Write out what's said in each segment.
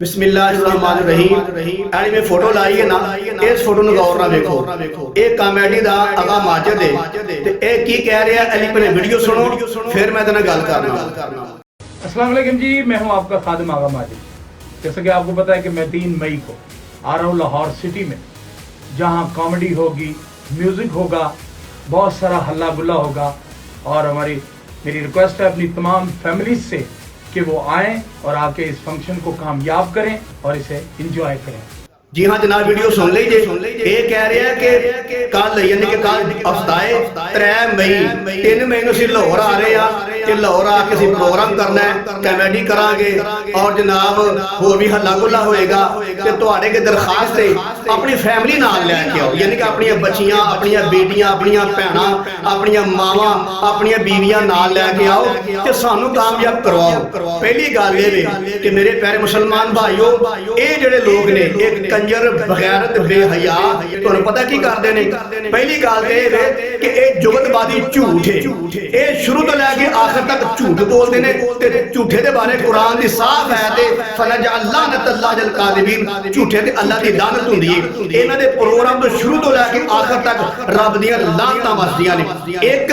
बिस्मिल्लाहिर्रहमानिर्रहीम ਐਨੀ ਮੈਂ ਫੋਟੋ ਲਾਈ ਹੈ ਨਾ, ਇਸ ਫੋਟੋ ਨੂੰ ਗੌਰ ਨਾਲ ਵੇਖੋ। ਇਹ ਕਾਮੇਡੀ ਦਾ ਅਗਾ ਮਾਜਦ ਹੈ ਤੇ ਇਹ ਕੀ ਕਹਿ ਰਿਹਾ ਅਲੀ ਪਹਿਲੇ ਵੀਡੀਓ ਸੁਣੋ, फिर मैं तेरे गल करना। अस्सलाम वालेकुम जी, मैं हूं आपका खादिम आगा माजिद। जैसा कि आपको पता है कि मैं 3 मई को आ रहा हूँ लाहौर सिटी में, जहां कॉमेडी होगी, म्यूजिक होगा, बहुत सारा हल्ला गुल्ला होगा। और मेरी रिक्वेस्ट है अपनी तमाम फैमिलीज से कि वो आएँ और आके इस फंक्शन को कामयाब करें और इसे इंजॉय करें। जी हाँ जनाब, वीडियो सुन लीजिए। ये कह रहे हैं कि कल यानी कि कल हफ्ताए 3 मई 3 मई ਨੂੰ ਅਸੀਂ ਲਾਹੌਰ ਆ ਰਹੇ ਆ ਤੇ ਲਾਹੌਰ ਆ ਕੇ ਅਸੀਂ ਪ੍ਰੋਗਰਾਮ ਕਰਨਾ ਹੈ, ਕਾਮੇਡੀ ਕਰਾਂਗੇ और जनाब ਹੋਰ ਵੀ ਹੱਲਾ ਗੁੱਲਾ ਹੋਏਗਾ ਤੇ ਤੁਹਾਡੇ ਕੇ ਦਰਖਾਸਤ ਹੈ ਆਪਣੀ ਫੈਮਿਲੀ ਨਾਲ ਲੈ ਕੇ ਆਓ, ਯਾਨੀ ਕਿ ਆਪਣੀਆਂ ਬੱਚੀਆਂ, ਆਪਣੀਆਂ ਬੇਟੀਆਂ, ਆਪਣੀਆਂ ਭੈਣਾਂ, ਆਪਣੀਆਂ ਮਾਵਾਂ, ਆਪਣੀਆਂ ਬੀਵੀਆਂ ਨਾਲ ਲੈ ਕੇ ਆਓ ਤੇ ਸਾਨੂੰ ਕਾਮਯਾਬ ਕਰਵਾਓ। ਪਹਿਲੀ ਗੱਲ ਇਹ ਵੇ ਕਿ ਮੇਰੇ ਪਿਆਰੇ ਮੁਸਲਮਾਨ ਭਾਈਓ, ਇਹ ਜਿਹੜੇ ਲੋਕ ਨੇ ਇਹ कंजर बगैरत बेहया ਤੁਹਾਨੂੰ ਪਤਾ ਕੀ ਕਰਦੇ ਨੇ। ਪਹਿਲੀ ਗੱਲ ਤੇ ਇਹ ਵੇ ਕਿ ਇਹ ਜੁਗਤਬਾਦੀ ਝੂਠ ਹੈ, ਇਹ ਸ਼ੁਰੂ ਤੋਂ ਲੈ ਕੇ ਆਖਰ ਤੱਕ ਝੂਠ ਬੋਲਦੇ ਨੇ ਤੇ ਝੂਠੇ ਦੇ ਬਾਰੇ ਕੁਰਾਨ ਦੀ ਸਾਫ਼ ਹੈ ਤੇ ਫਨਜਅਲ ਲਾਨਤ ਅੱਲਾਹ ਜਲ ਕਾਜ਼ਿਬੀਨ, ਝੂਠੇ ਤੇ ਅੱਲਾਹ ਦੀ ਲਾਨਤ ਹੁੰਦੀ ਹੈ। ਇਹਨਾਂ ਦੇ ਪ੍ਰੋਗਰਾਮ ਤੋਂ ਸ਼ੁਰੂ ਤੋਂ ਲੈ ਕੇ ਆਖਰ ਤੱਕ ਰੱਬ ਦੀਆਂ ਲਾਨਤਾਂ ਵਸਦੀਆਂ ਨੇ। ਇੱਕ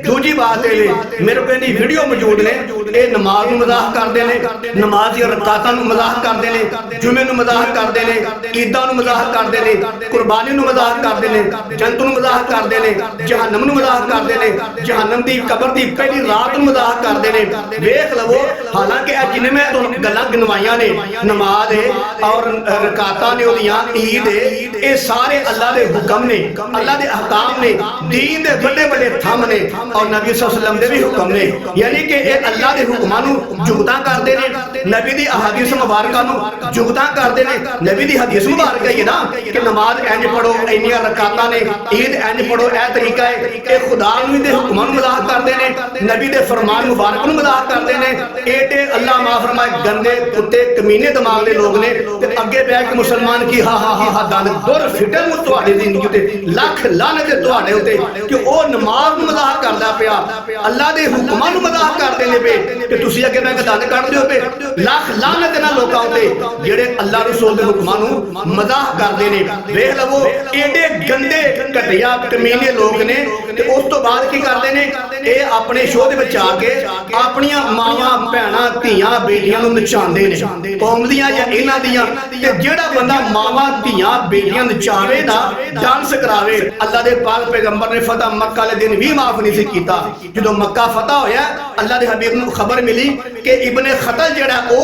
ਦੂਜੀ ਬਾਤ ਇਹ ਵੇ ਮੇਰੇ ਕੋਲ ਇਹਦੀ ਵੀਡੀਓ ਮੌਜੂਦ ਨੇ, ਇਹ ਨਮਾਜ਼ ਨੂੰ ਮਜ਼ਾਕ ਕਰਦੇ ਨੇ, ਨਮਾਜ਼ ਦੀਆਂ ਰਕਾਤਾਂ ਨੂੰ ਮਜ਼ਾਕ ਕਰਦੇ ਨੇ, ਜੁਮੇ ਨੂੰ ਮਜ਼ਾਕ ਕਰਦੇ ਨੇ, ईदां नूं मज़ाक करते हैं, कुर्बानी नूं मज़ाक करते हैं, जंत नूं मज़ाक करते हैं, जहन्नम नूं मज़ाक करते हैं, जहन्नम दी कबर दी पहली रात नूं मज़ाक करते हैं। वेख लवो, हालांकि जिन्हें मैं तुहानूं गल्लां गिनवाईयां ने, नमाज है और रकातां ने, ओदियां ईद है, ये सारे अल्लाह दे हुक्म ने, अल्लाह दे अहकाम ने, दीन दे बड़े बड़े थंब ने और नबी सल्लल्लाहु अलैहि वसल्लम दे भी हुक्म ने, यानी कि ये अल्लाह दे हुक्मां नूं जुगतां करदे ने, नबी दी अहादीस मुबारकां नूं जुगतां करदे ने। नबी दी हदीस मुबारक है ना कि नमाज इंज पढ़ो, इन्नियां रकातां ने, ईद इंज पढ़ो, यह तरीका है। ये खुदा दे हुक्मां नूं मज़ाक करदे ने, नबी दे फरमान मुबारक नूं मज़ाक करदे ने। ये ते अल्लाह माफ फरमाए गंदे कुत्ते कमीने दिमाग दे लोग ने ते अगे बैठ के मुसलमान की हा हा हा दंद दुर फिटन नूं तुहाडी जिंदगी ते लख लानत है तुहाडे उते कि ओ नमाज नूं मज़ाक करदा पिया, अल्लाह दे हुक्मां नूं मज़ाक करदे ने पे ते तुसीं अगे बैठ के दंद कढदे हो पे। लख लानत इन्हां लोकां उते जिहड़े अल्लाह रसूल दे हुक्मां नूं मज़ाक करते हैं। देख लवो एडे गंदे घटिया कमीने लोग ने ते उस तो बाद की करते हैं, ये अपने शो दे विच आके अपनियां मावां भैणां धीआं बेटियां नूं नचांदे ने, कौम दियां या इन्हां दियां। ते जिहड़ा बंदा मावां धीआं बेटियां नचावे दा डांस करावे, अल्लाह दे पाक पैगंबर ने फतह मक्का वाले दिन भी माफ नहीं सी कीता। जदों मक्का फतह होया, अल्लाह दे हबीब नूं खबर मिली कि इब्ने खतल जिहड़ा ओ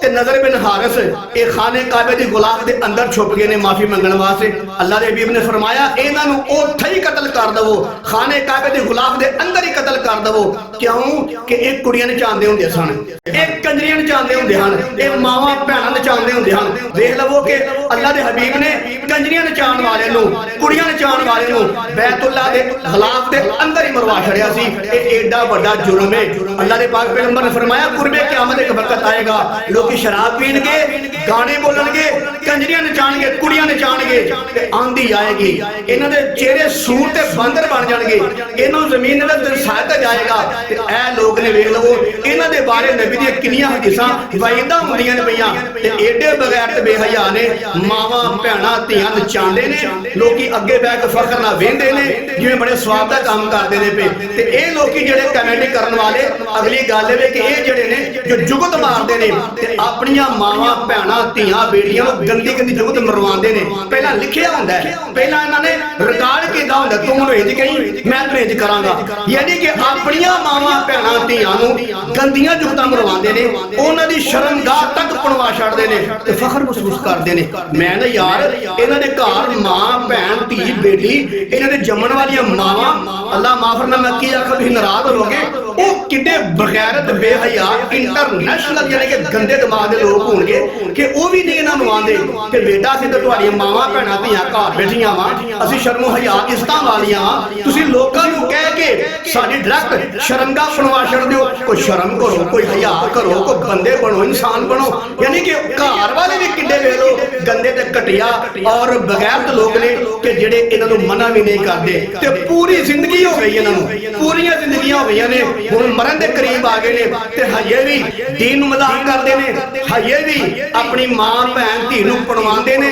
नजर बिन हारिस ये खाने काबे दी गुलाफ दे अंदर छुप गए ने माफी मंगण वास्ते। अल्लाह दे हबीब ने फरमाया इन्हां नूं उत्थे ही कत्ल कर दवो, खाने काबे दे गुलाफ दे अंदर ही कत्ल कर दवो। क्यों कि एक कुड़ियां नचांदे हुंदे सन, एक कंजरियां नचांदे हुंदे हन, एक मावां भैणां नचांदे हुंदे हन। देख लवो कि अल्लाह दे हबीब ने कंजरियां नचाण वाले नूं, कुड़ियां नचाण वाले नूं बैतुल्लाह दे गुलाफ दे अंदर ही मरवा छड़िया सी। ये एडा वड्डा जुर्म है। अल्लाह दे पाक पैगंबर ने फरमाया कुर्बे क़यामत एक वक्त आएगा, लोग शराब पीणगे, गाने बोलणगे, कंजरियां नचाणगे, कुड़ियां नचाणगे ते आंधी आएगी, इन्हां दे चेहरे सूर ते बंदर बन जाणगे, इन्हां नूं ज़मीन दे दरसाया जाएगा। ते ऐ लोग ने वेख लवो इन्हां दे बारे नबी दी किन्नियां हदीसां वायदा हुंदियां ने पईयां ते एडे बगैर ते बेहया ने मावां भैणां धीआं नचांदे ने, लोकी अगे बैठ के फखर नाल वेंदे ने जिवें बड़े स्वाद दा काम करदे ने पे। ते इह लोकी जिहड़े कमेडी करन वाले, अगली गल इह कि इह जिहड़े ने जो जुगत मारदे ने ते अपनियां मावां भैणां धीआं बेटियां नूं गंदी गंदी जुगत मरवांदे ने। पहलां लिखिया हुंदा है, पहलां इन्हां ने रिकॉर्ड कीता हुंदा, तूं मैनूं इंज कहीं मैं तैनूं इंज करांगा, यानी कि अपनियां मावां भैणां धीआं नूं गंदियां जुगतां मरवांदे ने, उन्हां दी शर्मगाह तक पणवा छड्डदे ने ते फखर महसूस करदे ने। मैं ना यार इन्हां दे घर मां भैण धी बेटी, इन्हां दे जम्मण वालियां मावां, अल्लाह माफ फरमाए मैं की आखां तुसीं नाराज होवोगे, ਉਹ किड्डे बगैरत बेहया इंटरनेशनल यानी कि गंदे दिमाग के लोग होंगे कि वो भी नहीं इन्हों आते कि बेटा असीं तां तुहाड़ियां मावां भैणां धीआं घर बैठियां वां, असीं शर्मो हया इज्जतां वालियां वां, तुसीं लोकां नूं कह के साडी डायरैक्ट शर्मगाह बनवा छड्डदे हो। कोई शर्म करो, कोई हया करो, कोई बंदे बनो, इंसान बनो। यानी कि घर वाले भी किड्डे वेख लो गंदे ते घटिया और बगैरत लोग ने कि जिहड़े इन्हां नूं मना भी नहीं करदे ते पूरी जिंदगी हो गई इन्हां नूं, पूरियां जिंदगियां हो गईयां ने ਹੁਣ ਮਰਨ ਦੇ ਕਰੀਬ ਆ ਗਏ ਨੇ ਤੇ ਹਜੇ ਵੀ ਦੀਨ ਨੂੰ ਮਜ਼ਾਕ ਕਰਦੇ ਨੇ, ਹਜੇ ਵੀ ਆਪਣੀ ਮਾਂ ਭੈਣ ਧੀ ਨੂੰ ਪਣਵਾਉਂਦੇ ਨੇ,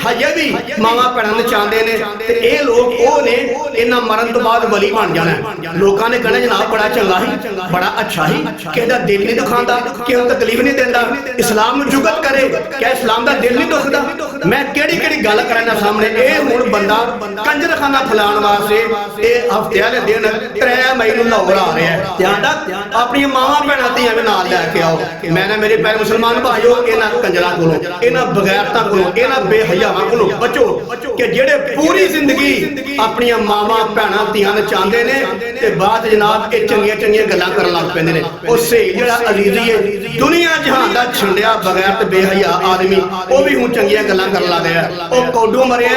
ਹਜੇ ਵੀ ਮਾਵਾਂ ਭੈਣਾਂ ਨਚਾਉਂਦੇ ਨੇ। ਤੇ ਇਹ ਲੋਕ ਉਹ ਨੇ, ਇਹਨਾਂ ਮਰਨ ਤੋਂ ਬਾਅਦ ਵਲੀ ਬਣ ਜਾਣਾ। ਲੋਕਾਂ ਨੇ ਕਹਿਣਾ ਜਨਾਬ ਬੜਾ ਚੰਗਾ ਸੀ, ਬੜਾ ਅੱਛਾ ਸੀ, ਕਿਸੇ ਦਾ ਦਿਲ ਨਹੀਂ ਦੁਖਾਉਂਦਾ, ਕਿਸੇ ਨੂੰ ਤਕਲੀਫ ਨਹੀਂ ਦਿੰਦਾ, ਇਸਲਾਮ ਨੂੰ ਜੁਗਤ ਕਰੇ, ਕਿ ਇਸਲਾਮ ਦਾ ਦਿਲ ਨਹੀਂ ਦੁਖਦਾ। ਮੈਂ ਕਿਹੜੀ ਕਿਹੜੀ ਗੱਲ ਕਰਾਂ ਸਾਹਮਣੇ। ਇਹ ਹੁਣ ਬੰਦਾ ਕੰਜਰਖਾਨਾ ਫਲਾਉਣ ਵਾਸਤੇ ਇਹ ਹਫ਼ਤੇ ਵਾਲੇ ਦਿਨ 3 ਮਈ ਨੂੰ ਲਾਹੌਰ ਆ ਰਿਹਾ ਹੈ। ਧਿਆਨ ਰੱਖ, ਆਪਣੀਆਂ ਮਾਵਾਂ ਭੈਣਾਂ ਧੀਆਂ ਵੀ ਨਾਲ ਲੈ ਕੇ ਆਓ। ਮੈਂ ਨਾ ਮੇਰੇ ਪਿਆਰੇ ਮੁਸਲਮਾਨ ਭਾਈਓ, ਇਹਨਾਂ ਕੰਜਰਾਂ ਕੋਲੋਂ, ਇਹਨਾਂ ਬਗੈਰਤਾਂ ਕੋਲੋਂ, ਇਹਨਾਂ ਬੇਹਯਾਵਾਂ ਕੋਲੋਂ ਬਚੋ, ਕਿ ਜਿਹੜੇ ਪੂਰੀ ਜ਼ਿੰਦਗੀ ਆਪਣੀਆਂ ਮਾਵਾਂ ਭੈਣਾਂ ਧੀਆਂ ਨਚਾਉਂਦੇ ਨੇ ਤੇ ਬਾਅਦ ਜਨਾਬ ਇਹ ਚੰਗੀਆਂ ਚੰਗੀਆਂ ਗੱਲਾਂ ਕਰਨ ਲੱਗ ਪੈਂਦੇ ਨੇ। ਉਹ ਸਹੀ ਜਿਹੜਾ ਅਜ਼ੀਜ਼ੀ ਹੈ ਦੁਨੀਆ ਜਹਾਨ ਦਾ ਛੰਡਿਆ ਬਗੈਰ ਤੇ ਬੇਹਯਾ ਆਦਮੀ, ਉਹ ਵੀ ਹੁਣ ਚੰਗੀਆਂ ਗੱਲਾਂ ਕਰਨ ਲੱਗ ਰਿਹਾ। ਉਹ ਕੌਡੂ ਮਰਿਆ,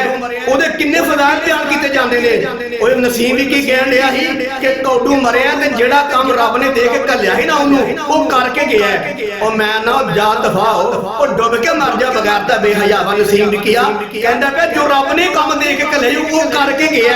ਉਹਦੇ ਕਿੰਨੇ ਫਜ਼ਾਇਲ ਬਿਆਨ ਕੀਤੇ ਜਾਂਦੇ ਨੇ। ਉਹ ਨਸੀਬ ਵੀ ਕੀ ਕਹਿਣ ਰਿਹਾ ਸੀ ਕਿ ਕੌਡੂ ਮਰਿਆ ਤੇ ਜਿਹੜਾ ਕੰਮ ਰੱਬ ਨੇ ਦੇ ਕੇ ਘੱਲਿਆ ਸੀ ਨਾ ਉਹਨੂੰ, ਉਹ ਕਰਕੇ ਗਿਆ। ਉਹ ਮੈਂ ਨਾ ਜਾ ਦਫਾ ਹੋ, ਉਹ ਡੁੱਬ ਕੇ ਮਰ ਜਾ ਬਗੈਰ ਤਾਂ ਬੇਹਯਾਵਾ। ਨਸੀਬ ਵੀ ਕੀਆ ਕਹਿੰਦਾ ਪਿਆ ਜੋ ਰੱਬ ਨੇ ਕੰਮ ਦੇ ਕੇ ਘੱਲਿਆ ਉਹ ਕਰਕੇ ਗਿਆ।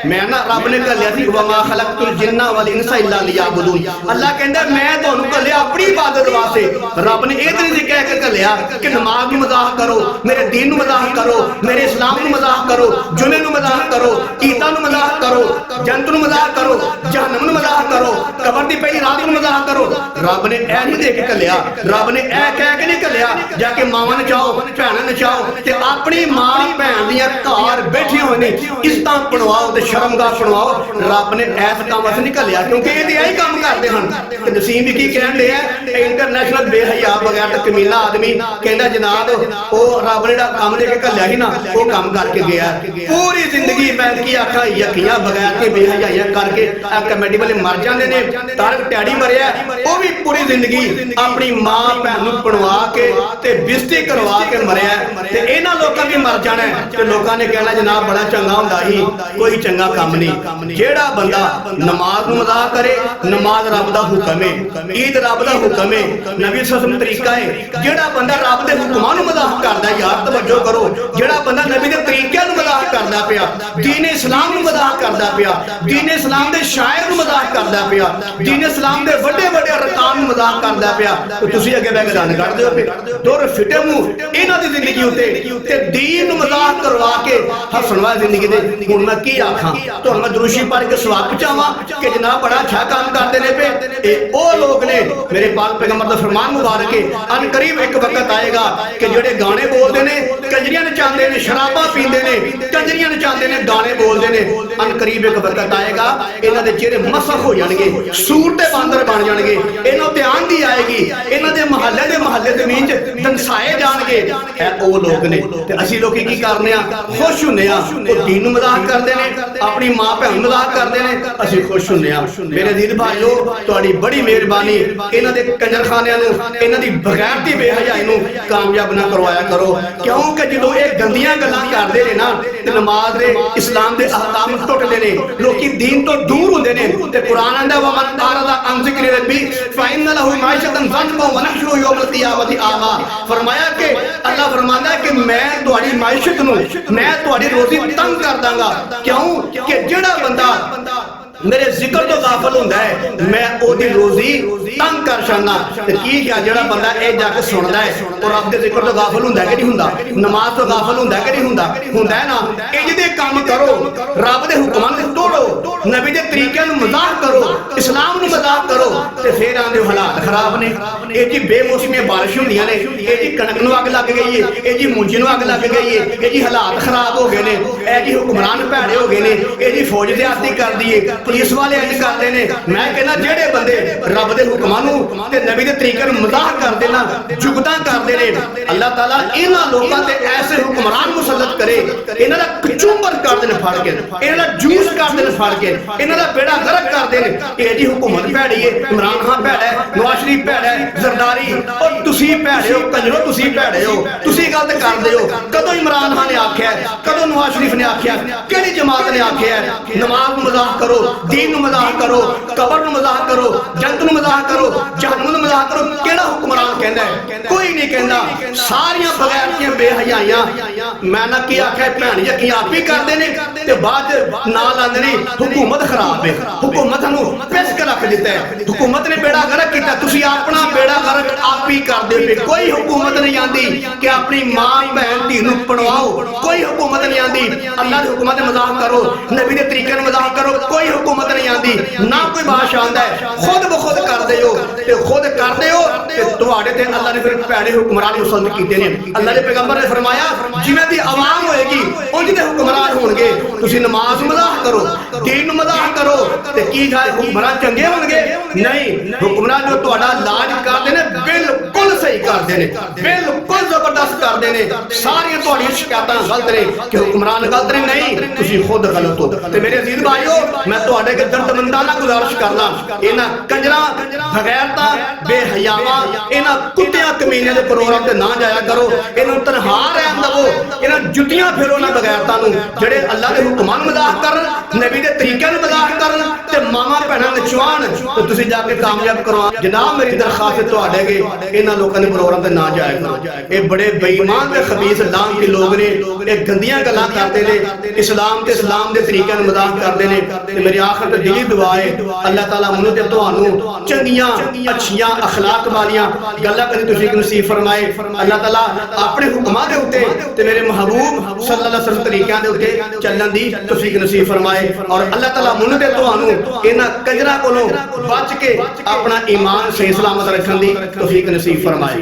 ਮੈਂ ਨਾ ਰੱਬ ਨੇ ਘੱਲਿਆ ਸੀ ਵਮਾ ਖਲਕਤੁਲ ਜਿੰਨਾ ਵਲ ਇਨਸਾ ਇਲਾ ਲਿਯਾਬੁਦੂਨ। ਅੱਲਾਹ ਕਹਿੰਦਾ ਮੈਂ ਤੁਹਾਨੂੰ ਘੱਲਿਆ ਆਪਣੀ ਇਬਾਦਤ ਵਾਸਤੇ। ਰੱਬ ਨੇ ਇਹ ਨਹੀਂ ਕਹਿ ਕੇ ਘੱਲਿਆ ਕਿ ਨਮਾਜ਼ ਨੂੰ ਮਜ਼ਾਕ ਕਰੋ, ਮੇਰੇ ਦੀਨ ਨੂੰ ਮਜ਼ਾਕ ਕਰੋ, ਮੇਰੇ ਇਸਲਾਮ ਨੂੰ ਮਜ਼ਾਕ ਕਰੋ, ਜੁਮੇ ਨੂੰ ਮਜ਼ਾਕ ਕਰੋ, ਈਦਾਂ ਨੂੰ ਮਜ਼ਾਕ ਕਰੋ, ਜੰਤ ਨੂੰ ਮਜ਼ਾਕ ਕਰੋ, ਜਹੰਨਮ ਨੂੰ ਮਜ਼ਾਕ ਕਰੋ, ਕਬਰ ਦੀ ਪਈ ਰਾਤ ਨੂੰ ਮਜ਼ਾਕ ਕਰੋ। ਰੱਬ ਨੇ ਇਹ ਨਹੀਂ ਦੇ ਕੇ ਘੱਲਿਆ, ਰੱਬ ਨੇ ਇਹ ਕਹਿ ਕੇ ਨਹੀਂ ਘੱਲਿਆ ਜਾ ਕੇ ਮਾਵਾਂ ਨਚਾਓ, ਭੈਣਾਂ ਨਚਾਓ ਤੇ ਆਪਣੀ ਮਾਂ ਭੈਣ ਦੀਆਂ ਘਰ ਬੈਠੇ ਹੋਏ ਨੇ ਇੱਜ਼ਤਾਂ ਬਣਵਾਓ ਤੇ ਸ਼ਰਮਗਾਹ ਬਣਵਾਓ। ਰੱਬ ਨੇ ਇਸ ਕੰਮ ਵਾਸਤੇ ਨਹੀਂ ਘੱਲਿਆ ਕਿਉਂਕਿ ਇਹ ਤੇ ਇਹੀ ਕੰਮ ਕਰਦੇ ਹਨ। ਤੇ ਨਸੀਬ ਵੀ ਕੀ ਕਹਿਣ ਡਿਆ, ਇੰਟਰਨੈਸ਼ਨਲ ਬੇਹਯਾ ਬਗੈਰ ਤੇ ਕਮੀਨਾ ਆਦਮੀ ਕਹਿੰਦਾ ਜਨਾਬ ਉਹ ਰੱਬ ਨੇ ਜਿਹੜਾ ਕੰਮ ਦੇ ਕੇ ਘੱਲਿਆ ਸੀ ਨਾ ਉਹ ਕੰਮ ਕਰਕੇ ਗਿਆ। ਪੂਰੀ ਜ਼ਿੰਦਗੀ ਮੈਂ ਕੀ ਆਖਾਂ ਯਕੀਆਂ ਬਗੈਰ ਤੇ ਬੇਹਯਾਈਆਂ ਕਰਕੇ ਆ ਕਮੇਡੀ ਵਾਲੇ ਮਰ ਜਾਂਦੇ ਨੇ। ਤਾਰਕ ਟੈਡੀ ਮਰਿਆ, ਉਹ ਵੀ ਪੂਰੀ ਜ਼ਿੰਦਗੀ ਆਪਣੀ ਮਾਂ ਭੈਣ ਨੂੰ ਪਣਵਾ ਕੇ ਤੇ ਬਿਸਤੀ ਕਰਵਾ ਕੇ ਮਰਿਆ। ਤੇ ਇਹਨਾਂ ਲੋਕਾਂ ਵੀ ਮਰ ਜਾਣਾ ਤੇ ਲੋਕਾਂ ਨੇ ਕਹਿਣਾ ਜਨਾਬ ਬੜਾ ਚੰਗਾ ਹੁੰਦਾ ਸੀ, ਕੋਈ ਚੰਗਾ ਕੰਮ ਨਹੀਂ। ਜਿਹੜਾ ਬੰਦਾ ਨਮਾਜ਼ ਨੂੰ ਮਜ਼ਾਕ ਕਰੇ, ਨਮਾਜ਼ ਰੱਬ ਦਾ ਹੁਕਮ ਹੈ, ਈਦ ਰੱਬ ਦਾ ਹੁਕਮ ਹੈ, ਨਬੀ ਸਸਮ ਤਰੀਕਾ ਹੈ। ਜਿਹੜਾ ਬੰਦਾ ਰੱਬ ਦੇ ਹੁਕਮਾਂ ਨੂੰ ਮਜ਼ਾਕ ਕਰਦਾ, ਯਾਰ ਤਵੱਜੋ ਕਰੋ, ਜਿਹੜਾ ਬੰਦਾ ਨਬੀ ਦੇ ਤਰੀਕਿਆਂ ਨੂੰ ਮਜ਼ਾਕ ਕਰਦਾ ਪਿਆ, ਦੀਨ ਇਸਲਾਮ ਨੂੰ ਮਜ਼ਾਕ ਕਰਦਾ ਪਿਆ, ਦੀਨ ਇਸਲਾਮ ਦੇ ਸ਼ਾਇਰ ਨੂੰ ਮਜ਼ਾਕ ਕਰਦਾ ਪਿਆ, ਦੀਨ ਇਸਲਾਮ ਦੇ ਵੱਡੇ ਵੱਡੇ ਅਰਕਾਨ ਨੂੰ ਮਜ਼ਾਕ ਕਰਦਾ ਪਿਆ, ਤੁਸੀਂ ਅੱਗੇ ਬਹਿ ਕੇ ਦੰਦ ਕੱਢਦੇ ਹੋ। ਦੁਰ ਫਿੱਟੇ ਮੂੰਹ ਇਹਨਾਂ ਦੀ ਜ਼ਿੰਦਗੀ ਉੱਤੇ ਤੇ ਦੀਨ ਨੂੰ ਮਜ਼ਾਕ ਕਰਵਾ ਕੇ ਹੱਸਣ ਵਾਲੀ ਜ਼ਿੰਦਗੀ ਦੇ। ਹੁਣ ਮੈਂ ਕੀ ਆਖਾਂ ਤੁਹਾਨੂੰ, ਮੈਂ ਦਰੂਸ਼ੀ ਪੜ੍ਹ ਕੇ ਸਵਾਬ ਪਹੁੰਚਾਵਾਂ ਕਿ ਜਨਾਬ ਬੜਾ ਅੱਛਾ ਕੰਮ ਕਰਦੇ ਨੇ ਪਏ। ਇਹ ਉਹ ਲੋਕ ਨੇ ਮੇਰੇ ਪਾਕ ਪੈਗੰਬਰ ਦਾ ਫਰਮਾਨ ਮੁਬਾਰਕ ਹੈ, ਅਨ ਕਰੀਬ ਇੱਕ ਵਕਤ ਆਏਗਾ ਕਿ ਜਿਹੜੇ ਗਾਣੇ ਬੋਲਦੇ ਨੇ, ਕੰਜਰੀਆਂ ਨਚਾਉਂਦੇ ਨੇ, ਸ਼ਰਾਬਾਂ ਪੀਂਦੇ ਨੇ, ਕੰਜਰੀਆਂ ਨਚਾਉਂਦੇ ਨੇ, ਗਾਣੇ ਬੋਲਦੇ ਨੇ। ਅਨ ਕਰੀਬ ਇੱਕ ਵਕਤ ਆਏਗਾ ਇਹਨਾਂ ਦੇ ਚਿਹਰੇ ਮਸਖ ਹੋ ਜਾਣਗੇ, ਸੂਰ ਤੇ ਬਾਂਦਰ ਬਣ ਜਾਣਗੇ, ਇਹਨਾਂ ਤੇ ਆਂधी ਆਏਗੀ, ਇਹਨਾਂ ਦੇ ਮਹੱਲੇ ਜ਼ਮੀਨ 'ਚ ਦੰਸਾਏ ਜਾਣਗੇ। ਇਹ ਉਹ ਲੋਕ ਨੇ ਤੇ ਅਸੀਂ ਲੋਕੀ ਕੀ ਕਰਨੇ ਆ, ਖੁਸ਼ ਹੁੰਨੇ ਆ। ਉਹ ਦੀਨ ਨੂੰ ਮਜ਼ਾਕ ਕਰਦੇ ਨੇ, ਆਪਣੀ ਮਾਂ ਭੈਣ ਨੂੰ ਮਜ਼ਾਕ ਕਰਦੇ ਨੇ, ਅਸੀਂ ਖੁਸ਼ ਹੁੰਨੇ ਆ। ਮੇਰੇ ਅਜ਼ੀਜ਼ ਭਾਈਓ ਤੁਹਾਡੀ ਬੜੀ ਮਿਹਰਬਾਨੀ, ਇਹਨਾਂ ਦੇ ਕੰਜਰਖਾਨਿਆਂ ਨੂੰ, ਇਹਨਾਂ ਦੀ ਬਗੈਰਤੀ ਬੇਹਯਾਈ ਨੂੰ ਕਾਮਯਾਬ ਨਾ ਕਰਵਾਇਆ ਕਰੋ। ਕਿਉਂਕਿ ਜਦੋਂ ਇਹ ਗੰਦੀਆਂ ਗੱਲਾਂ ਕਰਦੇ ਨੇ ਨਾ ਤੇ ਨਮਾਜ਼ ਦੇ ਇਸਲਾਮ ਦੇ ਅਹਿਕਾਮ ਟੁੱਟਦੇ ਨੇ, ਲੋਕੀ ਦੀਨ ਤੋਂ ਦੂਰ ਹੁੰਦੇ ਨੇ। ਤੇ ਕੁਰਾਨ ਆਂਦਾ ਵਮਨ ਆਰਦਾ ਅਨ ਜ਼ਿਕਰੀ ਰੱਬੀ ਫਇਨ ਲਹੁ ਮਾਇਸ਼ਤਨ ਜ਼ੰਕਾ व नहशुरु यौमल क़ियामति आमा। फरमाया कि अल्लाह फरमाता है कि मैं तुम्हारी माइशत नूं, मैं तुम्हारी रोजी तंग कर दांगा। क्यों कि जेड़ा बंदा मेरे जिक्र तो गाफिल हुंदा है मैं ओदी रोजी तंग कर छाना। ते की क्या जेड़ा बंदा ए जाके सुनदा है और रब दे जिक्र तो गाफिल हुंदा कि नहीं हुंदा, नमाज तो गाफिल हुंदा कि नहीं हुंदा, हुंदा है ना। इंज दे काम करो, रब दे हुक्मां नूं तोड़ो, नबी दे तरीके नूं मजाक करो, इस्लाम नूं मजाक करो ते फिर आंदे हालात खराब ने। ए जी बेमौसमी बारिश हुंदियां ने, ए जी कणक नूं अग लग गई है, ए जी मूंजी नूं अग लग गई है, ए जी हालात खराब हो गए ने, ए जी हुक्मरान भैड़े हो गए ने, ए जी फौज ज्यादती कर दी है, पुलिस वाले इंज करते ने। मैं कहना जेड़े बंदे रब दे हुक्मां नूं ते नबी दे तरीके नूं मजाक करदे ना, जुगतां करदे ने, अल्लाह ताला इन्हां लोकां ते ऐसे हुक्मरान मुसल्लत करे, इन्हां दा कचूंबर कर देन फड़ के, इन्हां दा जूस कर देन फड़ के, इन्हां दा बेड़ा गर्क कर देन। ए जी हुकूमत भैड़ी है, इमरान खान भैड़ा है, नवाज शरीफ भैड़ा है, जरदारी और तुसीं भैड़े हो, कंजरो तुसीं भैड़े हो, तुसीं गलत करदे हो। कदों इमरान खान ने आख्या, कदों नवाज शरीफ ने आख्या, केड़ी जमात ने आख्या नमाज नूं मजाक करो, दीन ਨੂੰ ਮਜ਼ਾਕ ਕਰੋ, ਕਬਰ ਨੂੰ ਮਜ਼ਾਕ ਕਰੋ, ਜੰਨਤ ਨੂੰ ਮਜ਼ਾਕ ਕਰੋ, ਜਹੰਨਮ ਨੂੰ ਮਜ਼ਾਕ ਕਰੋ। ਕਿਹੜਾ ਹੁਕਮਰਾਨ ਕਹਿੰਦਾ ਹੈ? ਕੋਈ ਨਹੀਂ ਕਹਿੰਦਾ। ਸਾਰੀਆਂ ਬਗੈਰਤੀਆਂ ਬੇਹਯਾਈਆਂ ਮੈਂ ਨਾ ਕੀ ਆਖਿਆ ਭੈਣ ਯਕੀ ਆਪ ਹੀ ਕਰਦੇ ਨੇ ਤੇ ਬਾਅਦ ਨਾਲ ਆਂਦੇ ਨੇ हुकूमत खराब है, हुकूमत ਨੂੰ ਪਿਸ ਕੇ ਰੱਖ ਦਿੱਤਾ ਹੈ, हुकूमत ने बेड़ा गर्क किया। तुसी अपना बेड़ा गर्क आप ही करदे पे। कोई हुकूमत नहीं आंदी कि अपनी मां बहन धी नूं पढ़वाओ, कोई हुकूमत नहीं आंदी। अल्लाह दी हुकूमत मजाक करो, नबी दे तरीके नाल मजाक करो, कोई हुकूमत नहीं आंदी। ना कोई बादशाह आंदा है, खुद ब खुद करदे हो ते खुद करदे हो ते तुहाडे ते अल्लाह ने फिर भैड़े हुकमरान मुसल्लत कीते ने। अल्लाह दे पैगंबर ने फरमाया जिवें दी आवाम होएगी उंज दे हुकमरान होणगे। तुसी नमाज मजाक करो, दीन नूं मजाक करो ते की जाए हुकमरान चंगे होणगे? नहीं, हुकमरान जो तुहाडा लाज करदे ने बिल्कुल सही करदे ने, बिल्कुल जबरदस्त करदे ने। सारियां तुहाडियां शिकायतां गलत ने कि हुकमरान गलत ने, नहीं तुसी खुद गलत हो। ते मेरे अजीज भाईओ मैं तुहाडे के दर्दमंदाना गुजारिश करना इन्हां कंजरां बगैरता बेहयावां इन्हां कुत्तियां कमीनियां दे प्रोग्राम ते ना जाया करो। इन्हां तनहा रहन दवो, इन्हां जुटियां फेरो ना बगैरतां नूं जेड़े अल्लाह दे हुक्मां नूं मजाक करन, नबी दे तरीके नूं मजाक करन ते मामा भैणां नचवाण ते तुसी जाके कामयाब करवा। जनाब मेरी दरखास्त तुहाडे के इन्हां लोकां दे प्रोग्राम ते ना जाया करो। ये बड़े बेईमान ते खबीस लाम के लोग ने, ये गंदियां गल्लां करदे ने, इस्लाम ते इस्लाम दे तरीके नाल मजाक करदे ने। ते मेरी आखिर ते दिली दुआ है अल्लाह ताला मुझे ते तुहानू चंगियां अच्छियां अखलाक वालियां गल्लां करनी तौफीक नसीब फरमाए। अल्लाह ताला अपने हुक्मां दे उत्ते ते मेरे महबूब सल्लल्लाहु अलैहि वसल्लम तरीकिਆਂ ਦੇ ਉੱਤੇ ਚੱਲਣ ਦੀ तौफीक नसीब फरमाए। और अल्लाह ताला मुझे ते तुहानू इन्हां कंजरां कोलों बच के अपना ईमान सही सलामत रखने की तौफीक नसीब फरमाए।